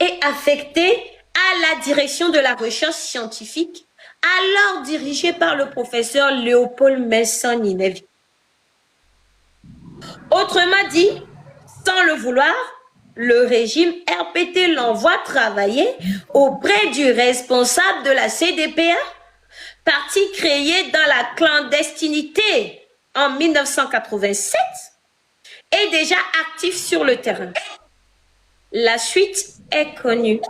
et affectée à la direction de la recherche scientifique, alors dirigée par le professeur Léopold Messon Ninevi. Autrement dit, sans le vouloir, le régime RPT l'envoie travailler auprès du responsable de la CDPA, parti créé dans la clandestinité en 1987 et déjà actif sur le terrain. La suite est connue.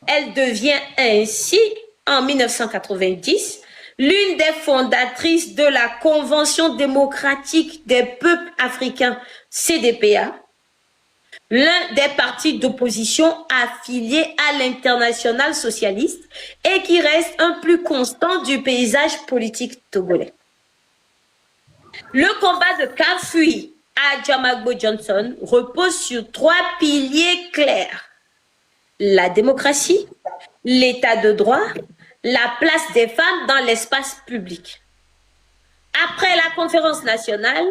Elle devient ainsi, en 1990, l'une des fondatrices de la Convention démocratique des peuples africains, CDPA, l'un des partis d'opposition affiliés à l'Internationale socialiste et qui reste un plus constant du paysage politique togolais. Le combat de Kafui Adjamagbo Johnson repose sur 3 piliers clairs: la démocratie, l'état de droit, la place des femmes dans l'espace public. Après la conférence nationale,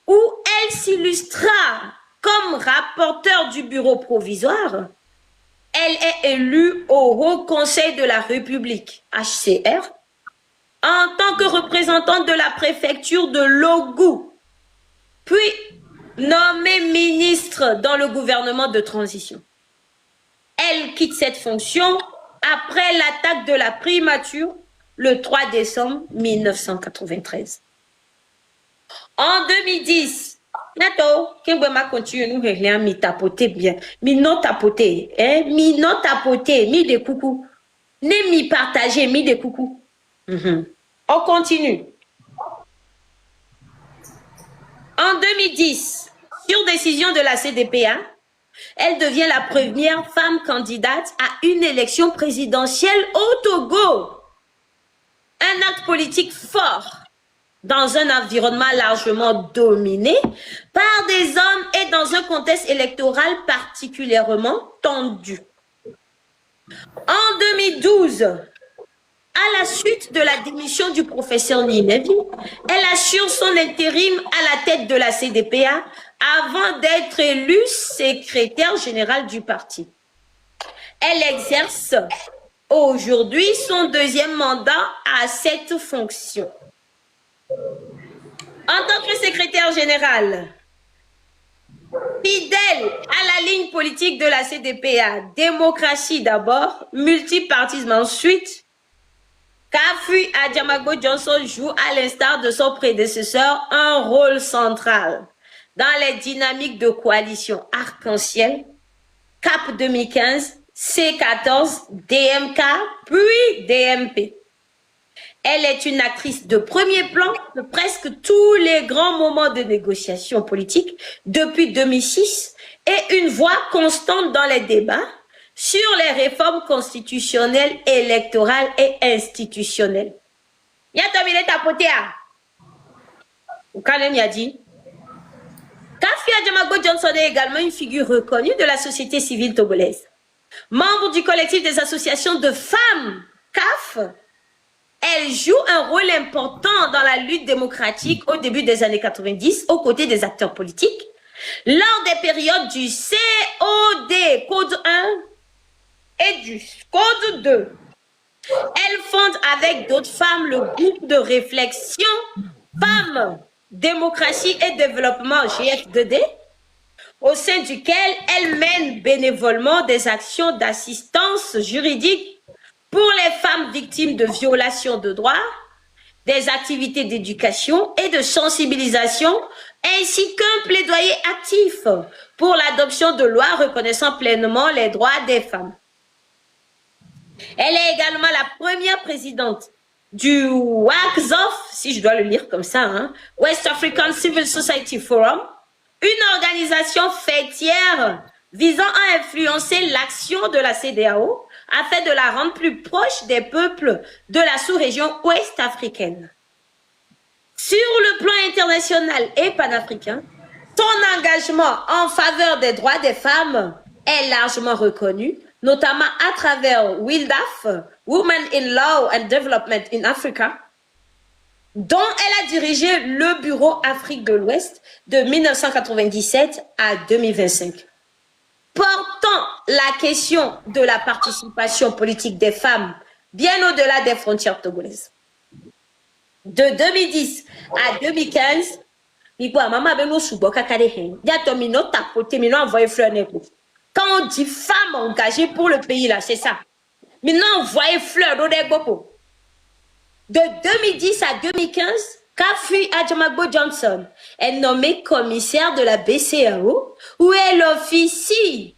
où elle s'illustra comme rapporteur du bureau provisoire, elle est élue au Haut Conseil de la République, HCR, en tant que représentante de la préfecture de Logou, puis nommée ministre dans le gouvernement de transition. Elle quitte cette fonction après l'attaque de la primature le 3 décembre 1993. En 2010, Nato, Kengwema continue nous régler mi tapoter bien, mi non tapoter, mi non tapoter, mi de coucou, ne mi partager, mi de coucou. On continue. En 2010, sur décision de la CDPA, elle devient la première femme candidate à une élection présidentielle au Togo. Un acte politique fort dans un environnement largement dominé par des hommes et dans un contexte électoral particulièrement tendu. En 2012, à la suite de la démission du professeur Ninevi, elle assure son intérim à la tête de la CDPA avant d'être élue secrétaire générale du parti. Elle exerce aujourd'hui son 2e mandat à cette fonction. En tant que secrétaire générale, fidèle à la ligne politique de la CDPA, démocratie d'abord, multipartisme ensuite, Kafui Adjamagbo Johnson joue, à l'instar de son prédécesseur, un rôle central dans les dynamiques de coalition Arc-en-Ciel, CAP 2015, C14, DMK, puis DMP. Elle est une actrice de premier plan de presque tous les grands moments de négociation politique depuis 2006 et une voix constante dans les débats sur les réformes constitutionnelles, électorales et institutionnelles. Yatomile tapotea. Ou Kalem y a dit. Kafui Adjamagbo Johnson est également une figure reconnue de la société civile togolaise. Membre du collectif des associations de femmes, CAF, elle joue un rôle important dans la lutte démocratique au début des années 90 aux côtés des acteurs politiques, lors des périodes du COD, Code 1, et du Code 2. Elle fonde avec d'autres femmes le groupe de réflexion Femmes, Démocratie et Développement GF2D, au sein duquel elle mène bénévolement des actions d'assistance juridique pour les femmes victimes de violations de droits, des activités d'éducation et de sensibilisation, ainsi qu'un plaidoyer actif pour l'adoption de lois reconnaissant pleinement les droits des femmes. Elle est également la première présidente du WACSOF, si je dois le lire comme ça, West African Civil Society Forum, une organisation fêtière visant à influencer l'action de la CEDEAO afin de la rendre plus proche des peuples de la sous-région ouest-africaine. Sur le plan international et panafricain, son engagement en faveur des droits des femmes est largement reconnu, notamment à travers WILDAF, Women in Law and Development in Africa, dont elle a dirigé le bureau Afrique de l'Ouest de 1997 à 2025. Portant la question de la participation politique des femmes bien au-delà des frontières togolaises. De 2010 à 2015, quand on dit femmes engagées pour le pays, là, c'est ça. Maintenant, envoyez fleur de 2010 à 2015, Kafui Adjamagbo Johnson est nommé commissaire de la BCEAO, où elle officie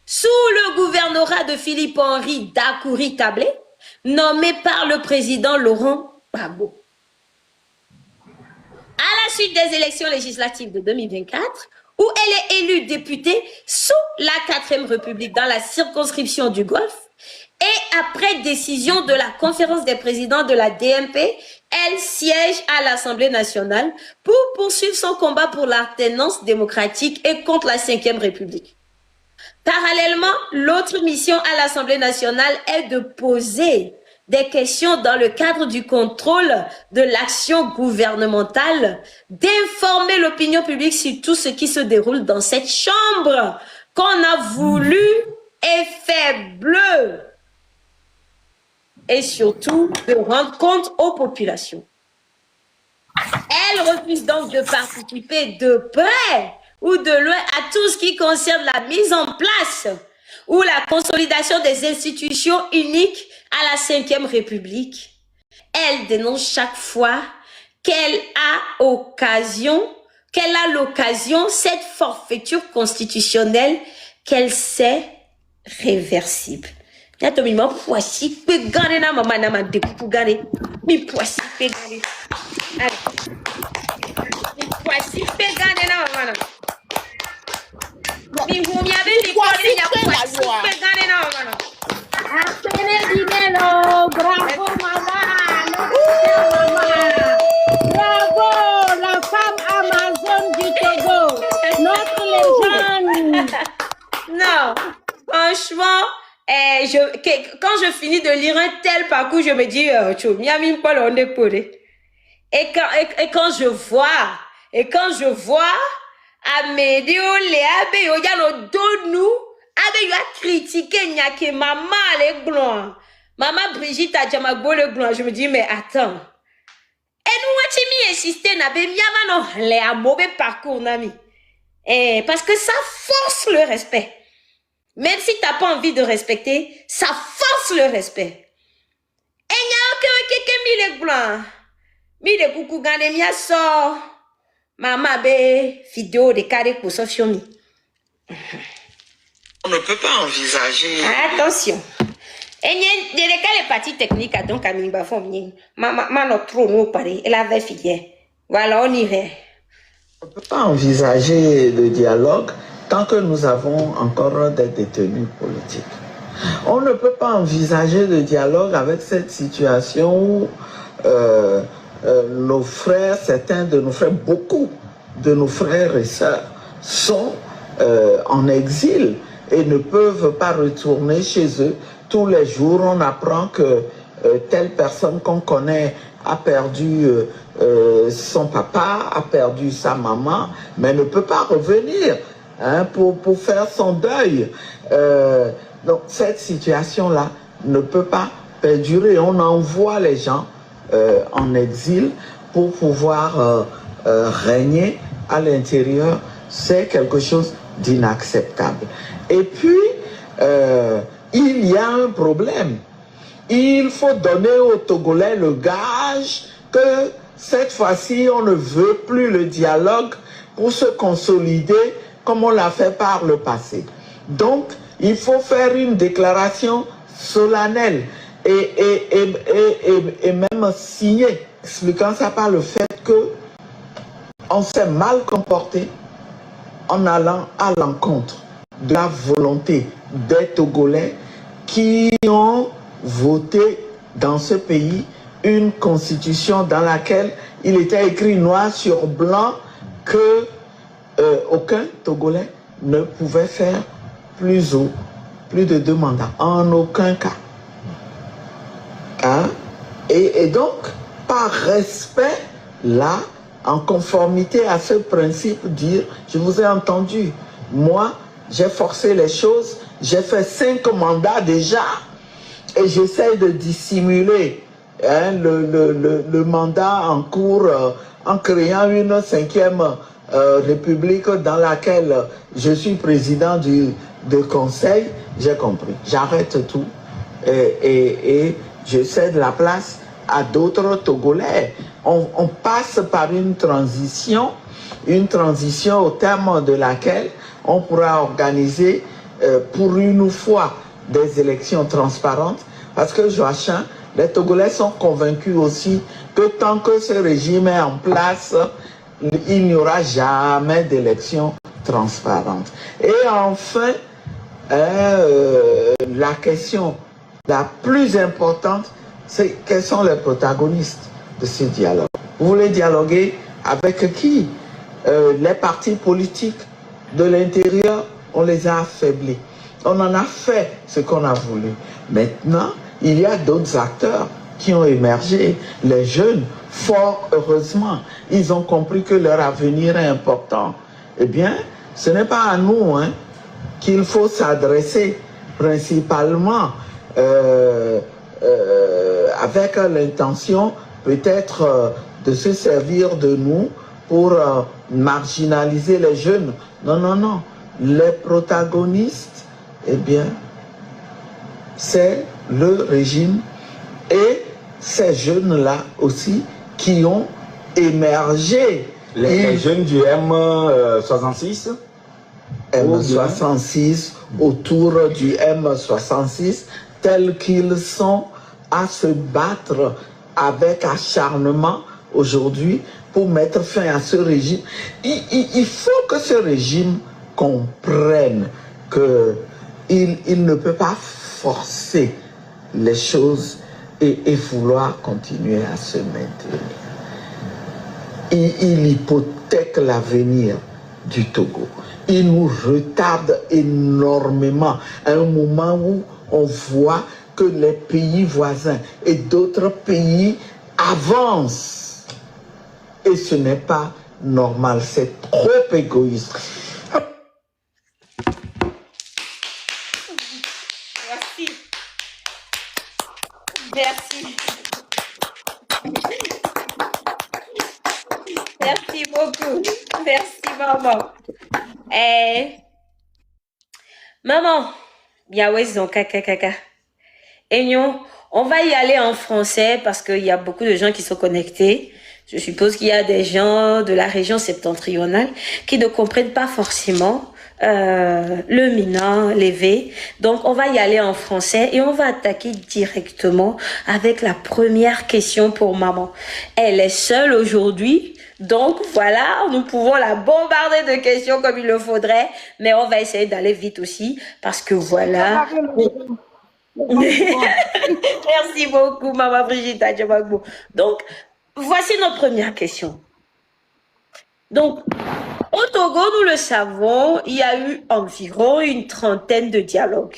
sous le gouvernorat de Philippe-Henri Dakouri-Tablé, nommé par le président Laurent Gbagbo. À la suite des élections législatives de 2024, où elle est élue députée sous la 4e République dans la circonscription du Golfe, et après décision de la conférence des présidents de la DMP, elle siège à l'Assemblée nationale pour poursuivre son combat pour l'alternance démocratique et contre la 5e République. Parallèlement, l'autre mission à l'Assemblée nationale est de poser des questions dans le cadre du contrôle de l'action gouvernementale, d'informer l'opinion publique sur tout ce qui se déroule dans cette chambre qu'on a voulu effet bleu, et surtout de rendre compte aux populations. Elle refuse donc de participer de près ou de loin à tout ce qui concerne la mise en place ou la consolidation des institutions uniques à la 5e République. Elle dénonce chaque fois qu'elle a l'occasion, cette forfaiture constitutionnelle qu'elle sait réversible. Bravo, bravo, la femme Amazon du Togo, notre légende. Non, franchement, quand je finis de lire un tel parcours, je me dis, et quand je vois Amédio Léabe Oyano Donou, Abe a critiqué Nyake maman les blancs. Maman Brigitte Adjamagbo le blanc. Je me dis, mais attends. Et nous, on a insisté, n'a pas les un mauvais parcours, nami. Parce que ça force le respect. Même si t'as pas envie de respecter, ça force le respect. Et il y a quelqu'un qui les blancs. Mi de coucou gane mi aso. Maman be vidéo de carré pour Sofiomi. On ne peut pas envisager. Attention. Et il y a les parties techniques à donc à Mimba Fomi. Maman n'a trop nous parlé. Elle avait fillé. Voilà, on irait. On ne peut pas envisager le dialogue tant que nous avons encore des détenus politiques. On ne peut pas envisager le dialogue avec cette situation où nos frères, certains de nos frères, beaucoup de nos frères et sœurs sont en exil et ne peuvent pas retourner chez eux. Tous les jours, on apprend que telle personne qu'on connaît a perdu son papa, a perdu sa maman, mais ne peut pas revenir pour faire son deuil. Donc cette situation-là ne peut pas perdurer. On envoie les gens en exil pour pouvoir régner à l'intérieur. C'est quelque chose d'inacceptable. Et puis, il y a un problème. Il faut donner aux Togolais le gage que cette fois-ci, on ne veut plus le dialogue pour se consolider comme on l'a fait par le passé. Donc, il faut faire une déclaration solennelle et même signée, expliquant ça par le fait que on s'est mal comporté en allant à l'encontre de la volonté des Togolais qui ont voté dans ce pays une constitution dans laquelle il était écrit noir sur blanc que aucun Togolais ne pouvait faire plus de 2 mandats, en aucun cas. Et donc, par respect, là, en conformité à ce principe, dire, je vous ai entendu, moi, j'ai forcé les choses J'ai fait 5 mandats déjà et j'essaie de dissimuler le mandat en cours en créant une 5e république dans laquelle je suis président du conseil. J'ai compris. J'arrête tout et je cède la place à d'autres Togolais. On passe par une transition au terme de laquelle on pourra organiser pour une fois des élections transparentes, parce que Joachim, les Togolais sont convaincus aussi que tant que ce régime est en place, il n'y aura jamais d'élections transparentes. Et enfin, la question la plus importante, c'est quels sont les protagonistes de ce dialogue. Vous voulez dialoguer avec qui? Les partis politiques de l'intérieur, on les a affaiblis. On en a fait ce qu'on a voulu. Maintenant, il y a d'autres acteurs qui ont émergé. Les jeunes, fort heureusement, ils ont compris que leur avenir est important. Eh bien, ce n'est pas à nous qu'il faut s'adresser principalement avec l'intention peut-être de se servir de nous pour marginaliser les jeunes. Non, non, non. Les protagonistes, eh bien, c'est le régime et ces jeunes-là aussi qui ont émergé. Les jeunes du M66 M66, autour du M66, tels qu'ils sont à se battre avec acharnement aujourd'hui pour mettre fin à ce régime. Il faut que ce régime comprenne qu'il ne peut pas forcer les choses et vouloir continuer à se maintenir. Il hypothèque l'avenir du Togo. Il nous retarde énormément à un moment où on voit que les pays voisins et d'autres pays avancent. Et ce n'est pas normal, c'est trop égoïste. Merci. Merci. Merci beaucoup. Merci, maman. Maman, Yahweh, kaka. Et on va y aller en français parce qu'il y a beaucoup de gens qui sont connectés. Je suppose qu'il y a des gens de la région septentrionale qui ne comprennent pas forcément le Mina, l'évé. Donc, on va y aller en français et on va attaquer directement avec la première question pour maman. Elle est seule aujourd'hui. Donc, voilà, nous pouvons la bombarder de questions comme il le faudrait. Mais on va essayer d'aller vite aussi parce que voilà... Merci beaucoup, maman Brigitte Adjamagbo. Donc, voici notre première question. Donc, au Togo, nous le savons, il y a eu environ une trentaine de dialogues.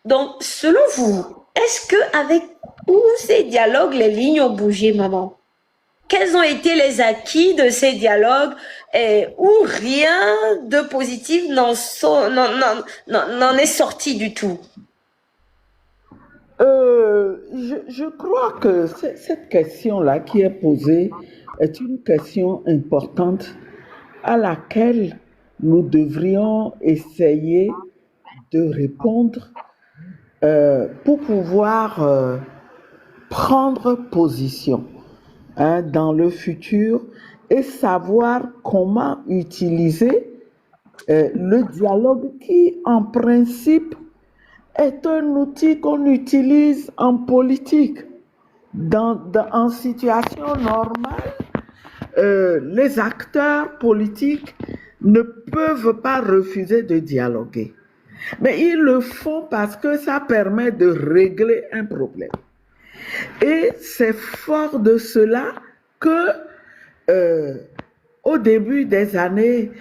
Donc, selon vous, est-ce qu'avec tous ces dialogues, les lignes ont bougé, maman? Quels ont été les acquis de ces dialogues où rien de positif n'en est sorti du tout? Je crois que cette question-là qui est posée est une question importante à laquelle nous devrions essayer de répondre pour pouvoir prendre position dans le futur et savoir comment utiliser le dialogue qui, en principe, est un outil qu'on utilise en politique. En situation normale, les acteurs politiques ne peuvent pas refuser de dialoguer. Mais ils le font parce que ça permet de régler un problème. Et c'est fort de cela que au début des années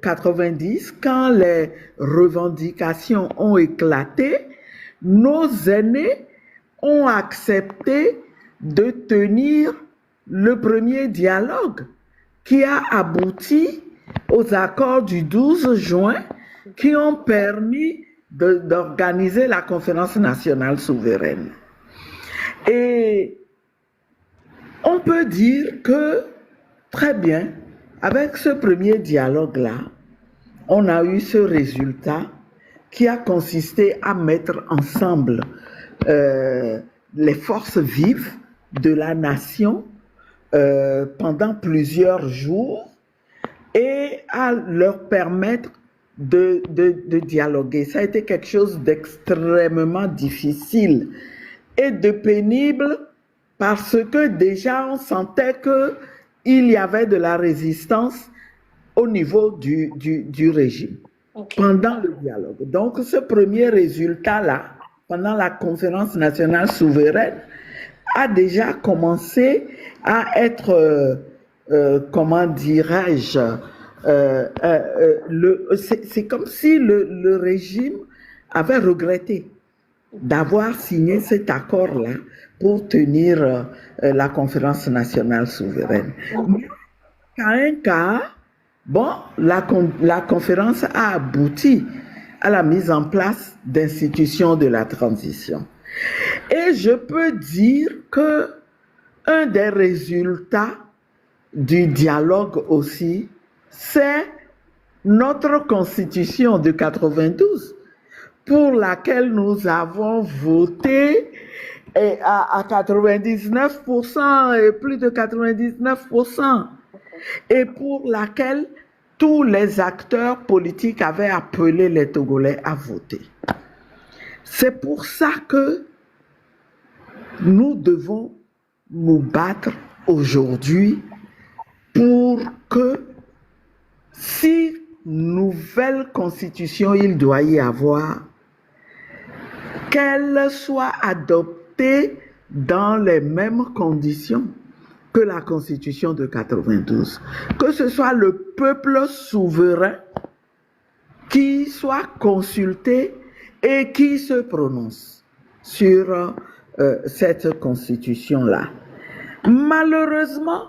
90, quand les revendications ont éclaté, nos aînés ont accepté de tenir le premier dialogue qui a abouti aux accords du 12 juin qui ont permis d'organiser la conférence nationale souveraine. Et on peut dire que, très bien, avec ce premier dialogue-là, on a eu ce résultat qui a consisté à mettre ensemble les forces vives de la nation pendant plusieurs jours et à leur permettre de dialoguer. Ça a été quelque chose d'extrêmement difficile et de pénible parce que déjà on sentait qu'il y avait de la résistance au niveau du régime pendant le dialogue. Donc ce premier résultat-là, pendant la conférence nationale souveraine, a déjà commencé à être, comment dirais-je, c'est comme si le régime avait regretté d'avoir signé cet accord-là pour tenir la conférence nationale souveraine. Mais en un cas, bon, la conférence a abouti à la mise en place d'institutions de la transition. Et je peux dire que un des résultats du dialogue aussi, c'est notre constitution de 92, pour laquelle nous avons voté à 99% et plus de 99%, et pour laquelle tous les acteurs politiques avaient appelé les Togolais à voter. C'est pour ça que nous devons nous battre aujourd'hui pour que, si nouvelle constitution il doit y avoir, qu'elle soit adoptée dans les mêmes conditions que la constitution de 92. Que ce soit le peuple souverain qui soit consulté et qui se prononce sur cette constitution-là. Malheureusement,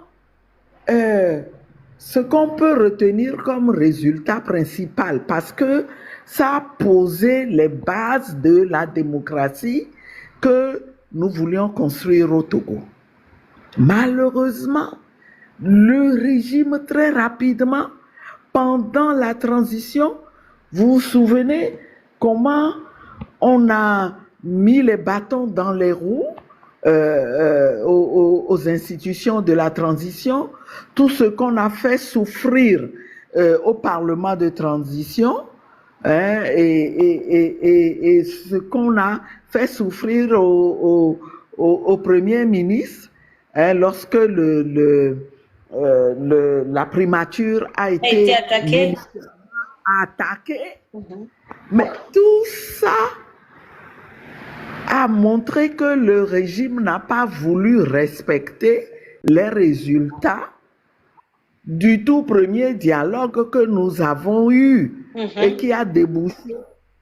ce qu'on peut retenir comme résultat principal, parce que ça a posé les bases de la démocratie que nous voulions construire au Togo. Malheureusement, le régime, très rapidement, pendant la transition, vous vous souvenez comment on a mis les bâtons dans les roues aux institutions de la transition, tout ce qu'on a fait souffrir au Parlement de transition, hein, et ce qu'on a fait souffrir au Premier ministre, hein, lorsque la primature a été attaquée. Mais tout ça a montré que le régime n'a pas voulu respecter les résultats du tout premier dialogue que nous avons eu et qui a débouché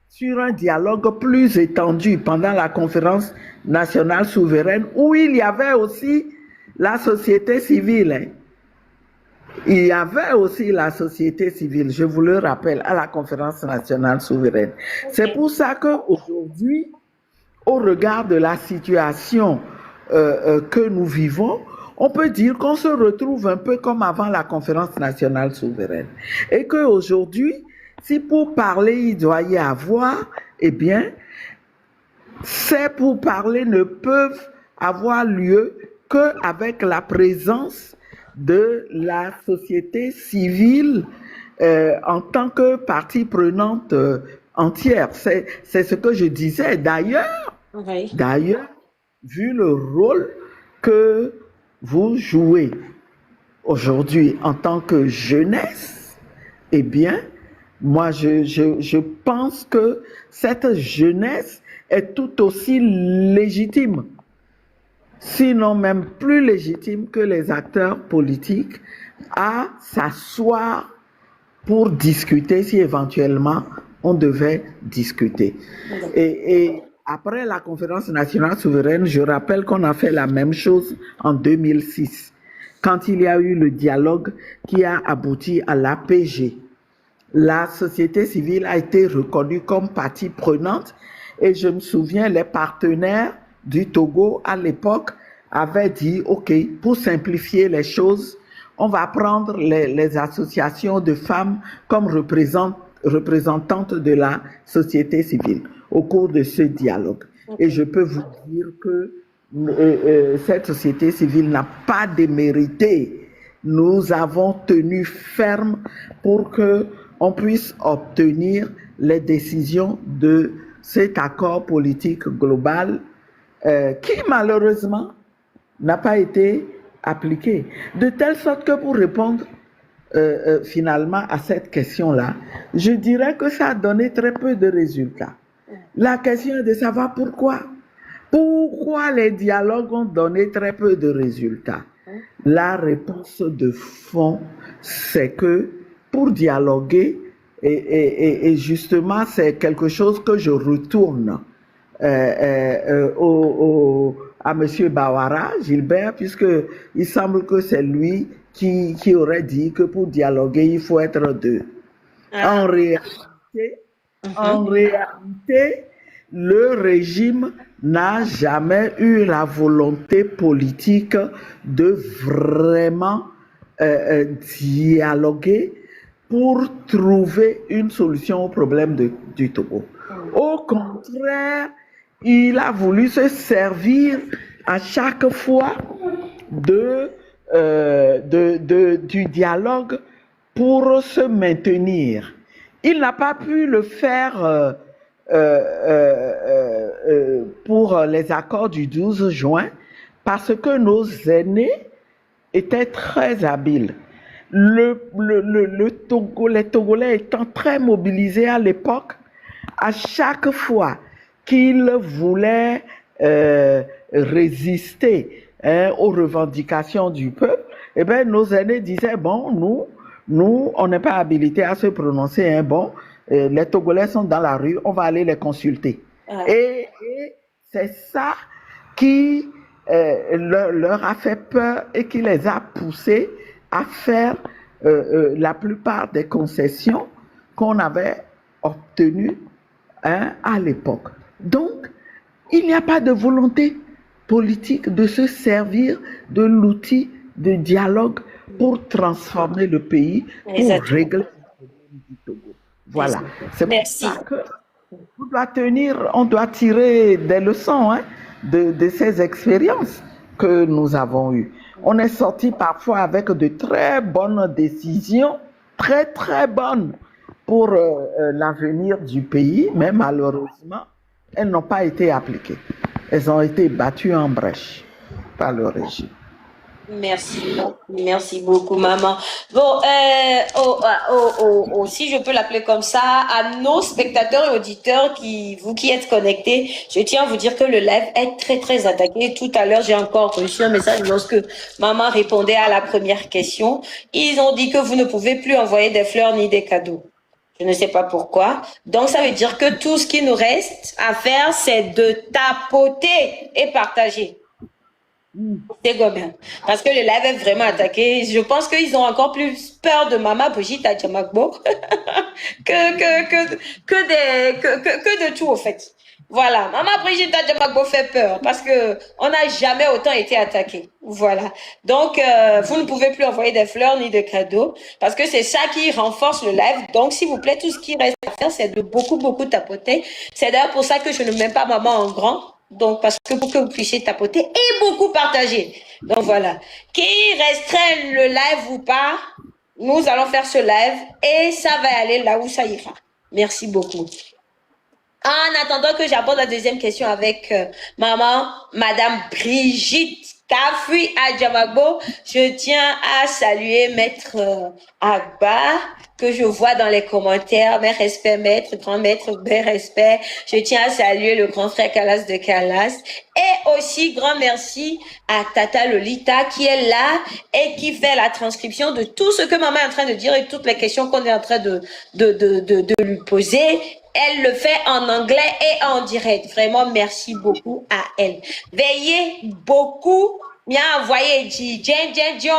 sur un dialogue plus étendu pendant la conférence nationale souveraine où il y avait aussi la société civile. Hein. Il y avait aussi la société civile, je vous le rappelle, à la conférence nationale souveraine. C'est pour ça qu'aujourd'hui, au regard de la situation que nous vivons, on peut dire qu'on se retrouve un peu comme avant la conférence nationale souveraine. Et qu'aujourd'hui, si pour parler il doit y avoir, eh bien, ces pourparlers ne peuvent avoir lieu qu'avec la présence de la société civile en tant que partie prenante entière. C'est ce que je disais. D'ailleurs, vu le rôle que vous jouez aujourd'hui en tant que jeunesse, eh bien, moi, je pense que cette jeunesse est tout aussi légitime, sinon même plus légitime que les acteurs politiques, à s'asseoir pour discuter si éventuellement on devait discuter. Et après la conférence nationale souveraine, je rappelle qu'on a fait la même chose en 2006, quand il y a eu le dialogue qui a abouti à l'APG. la société civile a été reconnue comme partie prenante et je me souviens, les partenaires du Togo à l'époque avaient dit, OK, pour simplifier les choses, on va prendre les associations de femmes comme représentantes de la société civile au cours de ce dialogue. Et je peux vous dire que cette société civile n'a pas démérité. Nous avons tenu ferme pour que on puisse obtenir les décisions de cet accord politique global qui malheureusement n'a pas été appliqué. De telle sorte que pour répondre finalement à cette question-là, je dirais que ça a donné très peu de résultats. La question est de savoir pourquoi. Pourquoi les dialogues ont donné très peu de résultats? La réponse de fond, c'est que pour dialoguer, et justement c'est quelque chose que je retourne à M. Bawara, Gilbert, puisqu'il semble que c'est lui qui aurait dit que pour dialoguer, il faut être deux. En réalité, le régime n'a jamais eu la volonté politique de vraiment dialoguer pour trouver une solution au problème du Togo. Au contraire, il a voulu se servir à chaque fois du dialogue pour se maintenir. Il n'a pas pu le faire pour les accords du 12 juin parce que nos aînés étaient très habiles. Les Togolais étant très mobilisés à l'époque, à chaque fois qu'ils voulaient résister aux revendications du peuple, eh bien, nos aînés disaient, bon, nous, on n'est pas habilités à se prononcer, bon, les Togolais sont dans la rue, on va aller les consulter. Et c'est ça qui leur a fait peur et qui les a poussés à faire la plupart des concessions qu'on avait obtenues à l'époque. Donc, il n'y a pas de volonté politique de se servir de l'outil de dialogue pour transformer le pays, pour régler le problème du Togo. Voilà. C'est pour ça qu'on doit tirer des leçons de ces expériences que nous avons eues. On est sorti parfois avec de très bonnes décisions, très très bonnes pour l'avenir du pays, mais malheureusement, elles n'ont pas été appliquées. Elles ont été battues en brèche par le régime. Merci beaucoup, maman. Bon, si je peux l'appeler comme ça, à nos spectateurs et auditeurs vous qui êtes connectés, je tiens à vous dire que le live est très, très attaqué. Tout à l'heure, j'ai encore reçu un message lorsque maman répondait à la première question. Ils ont dit que vous ne pouvez plus envoyer des fleurs ni des cadeaux. Je ne sais pas pourquoi. Donc, ça veut dire que tout ce qui nous reste à faire, c'est de tapoter et partager. C'est bien. Parce que le live est vraiment attaqué. Je pense qu'ils ont encore plus peur de Mama Brigitte Adjamagbo que de tout, au fait. Voilà. Mama Brigitte Adjamagbo fait peur parce que on n'a jamais autant été attaqué. Voilà. Donc, vous ne pouvez plus envoyer des fleurs ni de cadeaux parce que c'est ça qui renforce le live. Donc, s'il vous plaît, tout ce qui reste à faire, c'est de beaucoup tapoter. C'est d'ailleurs pour ça que je ne mets pas maman en grand. Donc, parce que pour que vous puissiez tapoter et beaucoup partager. Donc, voilà. Qui restreint le live ou pas, nous allons faire ce live et ça va aller là où ça ira. Merci beaucoup. En attendant que j'aborde la deuxième question avec Madame Brigitte Kafui Adjamagbo, je tiens à saluer Maître Agba, que je vois dans les commentaires. Mes respects, maître, grand maître, mes respects. Je tiens à saluer le grand frère Calas de Calas. Et aussi, grand merci à Tata Lolita qui est là et qui fait la transcription de tout ce que maman est en train de dire et toutes les questions qu'on est en train de lui poser. Elle le fait en anglais et en direct. Vraiment, merci beaucoup à elle. Veillez beaucoup. Mia envoyé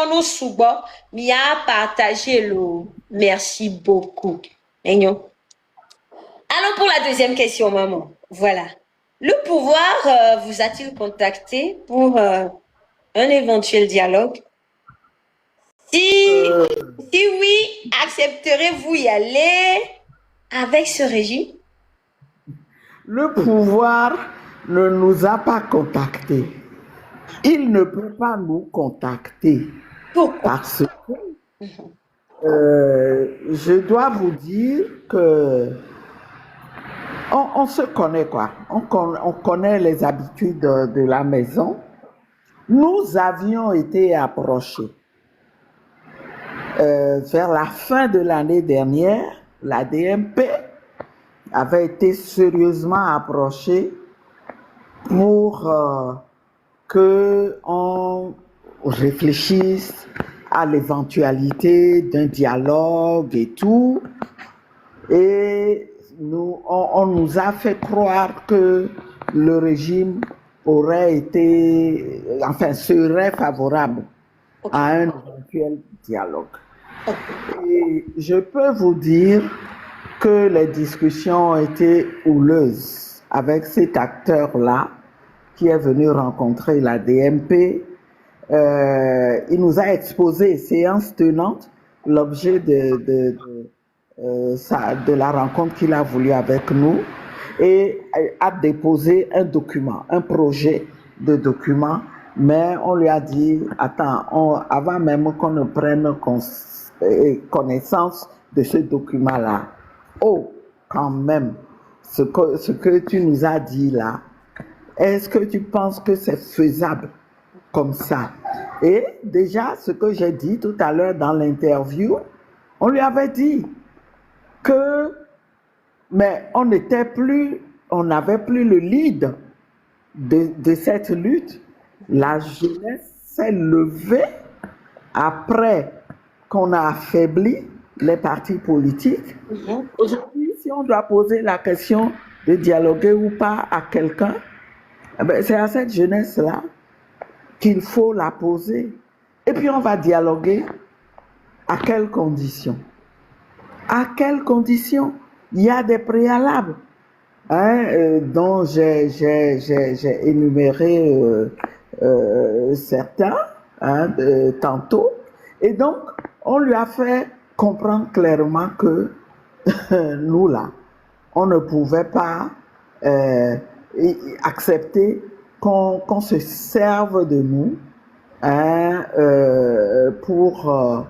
nous suba. Mia partagé le. Merci beaucoup. Mignon. Allons pour la deuxième question, maman. Voilà. Le pouvoir vous a-t-il contacté pour un éventuel dialogue? Si, si oui, accepterez-vous y aller avec ce régime? Le pouvoir ne nous a pas contactés. Il ne peut pas nous contacter Pourquoi? parce que je dois vous dire que on se connaît quoi. On connaît les habitudes de la maison. Nous avions été approchés vers la fin de l'année dernière. La DMP avait été sérieusement approchée pour que on réfléchisse à l'éventualité d'un dialogue et tout. Et on nous a fait croire que le régime aurait été, enfin, serait favorable à un éventuel dialogue. Et je peux vous dire que les discussions ont été houleuses avec cet acteur-là qui est venu rencontrer la DMP. Il nous a exposé, séance tenante, l'objet de la rencontre qu'il a voulu avec nous et a déposé un document, un projet de document, mais on lui a dit, attends, avant même qu'on ne prenne connaissance de ce document-là, oh, quand même, ce que tu nous as dit là, est-ce que tu penses que c'est faisable comme ça? Et déjà, ce que j'ai dit tout à l'heure dans l'interview, on lui avait dit que, mais on n'avait plus le lead de cette lutte. La jeunesse s'est levée après qu'on a affaibli les partis politiques. Aujourd'hui, si on doit poser la question de dialoguer ou pas à quelqu'un, c'est à cette jeunesse-là qu'il faut la poser. Et puis on va dialoguer. À quelles conditions? À quelles conditions? Il y a des préalables dont j'ai énuméré certains tantôt. Et donc, on lui a fait comprendre clairement que nous, là, on ne pouvait pas accepter qu'on se serve de nous pour,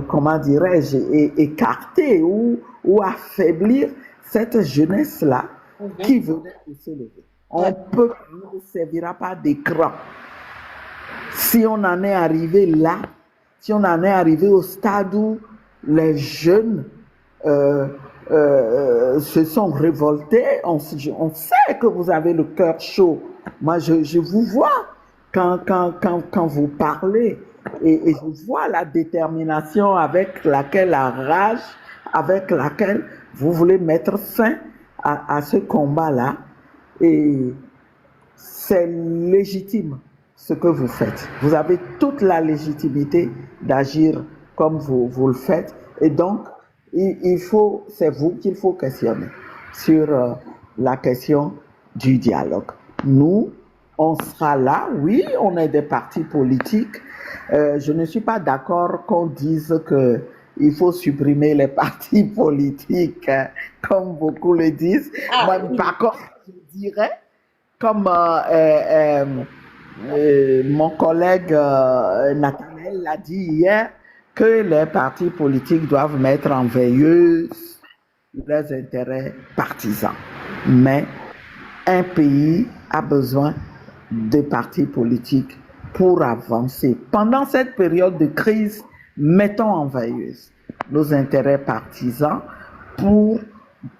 comment dirais-je, écarter ou affaiblir cette jeunesse-là qui venait de se lever. On ne servira pas d'écran. Si on en est arrivé là, si on en est arrivé au stade où les jeunes se sont révoltés, on sait que vous avez le cœur chaud. Moi, je vous vois quand vous parlez et je vois la détermination avec laquelle, la rage avec laquelle vous voulez mettre fin à ce combat-là. Et c'est légitime ce que vous faites. Vous avez toute la légitimité d'agir comme vous le faites. Et donc, c'est vous qu'il faut questionner sur la question du dialogue. Nous, on sera là, oui, on est des partis politiques. Je ne suis pas d'accord qu'on dise qu'il faut supprimer les partis politiques, comme beaucoup le disent. Moi, par contre, je dirais, comme mon collègue Nathaniel l'a dit hier, que les partis politiques doivent mettre en veilleuse leurs intérêts partisans. Mais un pays a besoin de partis politiques pour avancer. Pendant cette période de crise, mettons en veilleuse nos intérêts partisans pour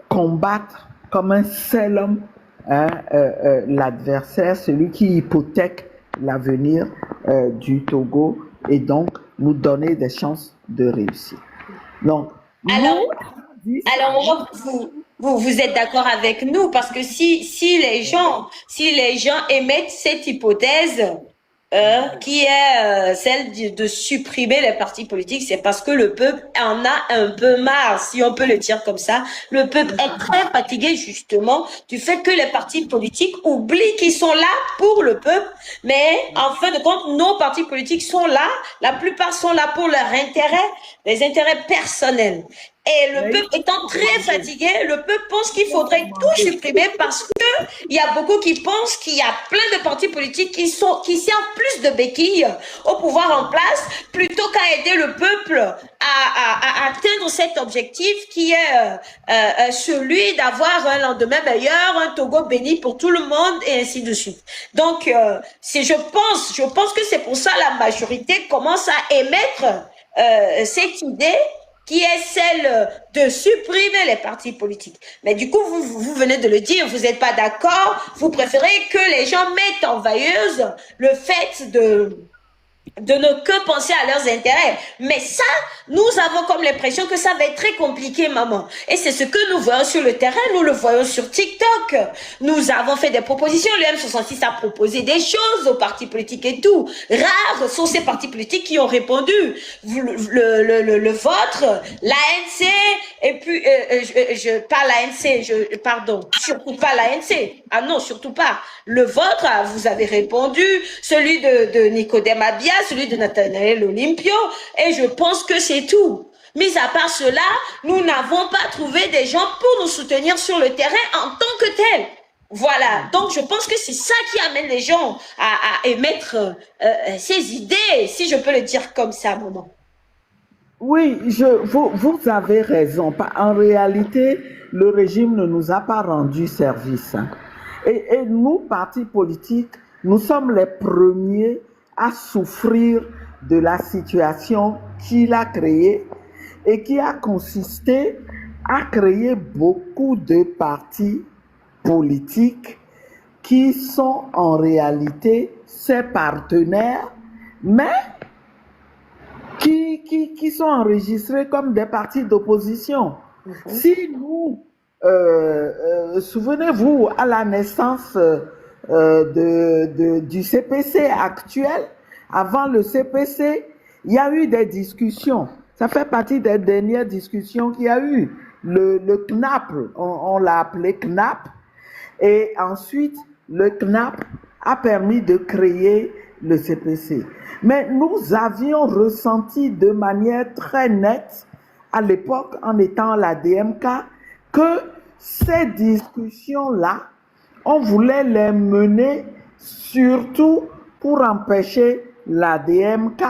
combattre comme un seul homme l'adversaire, celui qui hypothèque l'avenir du Togo et donc nous donner des chances de réussir. Donc, alors vous êtes d'accord avec nous parce que si les gens émettent cette hypothèse, qui est celle de supprimer les partis politiques, c'est parce que le peuple en a un peu marre, si on peut le dire comme ça. Le peuple est très fatigué justement du fait que les partis politiques oublient qu'ils sont là pour le peuple, mais en fin de compte, nos partis politiques sont là, la plupart sont là pour leurs intérêts, les intérêts personnels. Et le peuple étant très fatigué, le peuple pense qu'il faudrait tout supprimer parce que il y a beaucoup qui pensent qu'il y a plein de partis politiques qui servent plus de béquilles au pouvoir en place plutôt qu'à aider le peuple à atteindre cet objectif qui est celui d'avoir un lendemain meilleur, un Togo béni pour tout le monde et ainsi de suite. Donc, je pense que c'est pour ça la majorité commence à émettre cette idée qui est celle de supprimer les partis politiques. Mais du coup, vous venez de le dire, vous n'êtes pas d'accord, vous préférez que les gens mettent en veilleuse le fait de ne que penser à leurs intérêts. Mais ça, nous avons comme l'impression que ça va être très compliqué, maman. Et c'est ce que nous voyons sur le terrain, nous le voyons sur TikTok. Nous avons fait des propositions, le M66 a proposé des choses aux partis politiques et tout. Rares sont ces partis politiques qui ont répondu. Le vôtre, l'ANC, et puis, pas l'ANC, pardon, surtout pas l'ANC. Ah non, surtout pas. Le vôtre, vous avez répondu, celui de Nicodème Abia, celui de Nathanaël Olympio, et je pense que c'est tout. Mis à part cela, nous n'avons pas trouvé des gens pour nous soutenir sur le terrain en tant que tels. Voilà, donc je pense que c'est ça qui amène les gens à émettre ces idées, si je peux le dire comme ça, maman. Oui, vous avez raison. En réalité, le régime ne nous a pas rendu service, hein. Et nous, partis politiques, nous sommes les premiers à souffrir de la situation qu'il a créée et qui a consisté à créer beaucoup de partis politiques qui sont en réalité ses partenaires, mais qui sont enregistrés comme des partis d'opposition. Si nous, souvenez-vous, à la naissance du CPC actuel, avant le CPC, il y a eu des discussions. Ça fait partie des dernières discussions qu'il y a eu. Le CNAP, on l'a appelé CNAP, et ensuite le CNAP a permis de créer le CPC. Mais nous avions ressenti de manière très nette, à l'époque, en étant la DMK, que ces discussions-là, on voulait les mener surtout pour empêcher la DMK